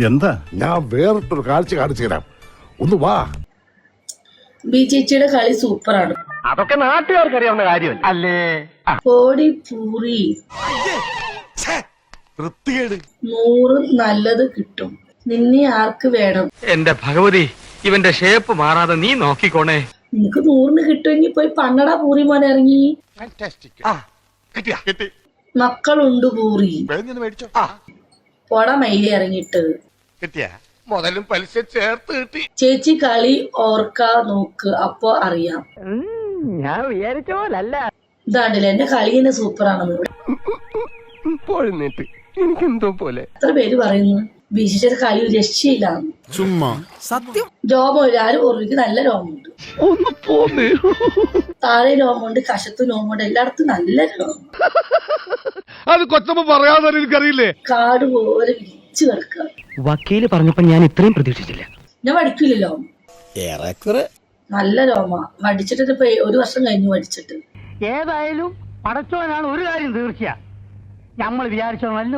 എന്താ? ഞാൻ വേറിട്ടൊരു കാഴ്ച കാണിച്ചു തരാം, ഒന്ന് വാ. ബി ചേച്ചിയുടെ കളി സൂപ്പറാണ്. അതൊക്കെ നാട്ടുകാർക്ക് അറിയാവുന്ന കാര്യമല്ല അല്ലേ? കോടി പൂറി 100 നല്ലത് കിട്ടും. നിന്നെ ആർക്ക് വേണം? എന്റെ ഭഗവതി, ഇവന്റെ ഷേപ്പ് മാറാതെ നീ നോക്കിക്കോണേ. നിനക്ക് 100 കിട്ടുമെങ്കിൽ പോയി പണ്ണടാ പൂറി മോനെ ഇറങ്ങി. മക്കളുണ്ട് പൂറി. പോടാ മയിലെ ഇറങ്ങിട്ട്. മുതലും പലിശ ചേർത്ത് കിട്ടി. ചേച്ചി കളി ഓർക്കാ നോക്ക്, അപ്പൊ അറിയാം. ഞാൻ വിചാരിച്ച പോലല്ല. ഇതാണ്ടില്ല, എന്റെ കളി തന്നെ സൂപ്പറാണ്. എനിക്കെന്തോ പോലെ എത്ര പേര് പറയുന്നു ബിജിയുടെ കളി ഒരു രക്ഷയില്ല. ചുമ്മാ സത്യം. രോമം ആരും ഓർമ്മിക്ക് നല്ല രോമമുണ്ട്. ഒന്ന് പോന്നേ. താഴെ രോമമുണ്ട്, കശത്ത് രോമമുണ്ട്, എല്ലായിടത്തും നല്ല രോമം. അത് കൊച്ചമ്മ പറയാതെ എനിക്കറിയില്ലേ. കാട് പോലെ വിരിച്ചു കിടക്കുക. വക്കീല് പറഞ്ഞപ്പോ ഞാൻ ഇത്രയും പ്രതീക്ഷിച്ചില്ല. ഞാൻ പഠിക്കില്ലല്ലോ. നല്ല രോമ പഠിച്ചിട്ട് ഇപ്പൊ 1 വർഷം കഴിഞ്ഞു പഠിച്ചിട്ട്. ഏതായാലും പടച്ചോനാണ് ഒരു കാര്യം തീർച്ചയാ, നമ്മൾ വിചാരിച്ചോ നല്ല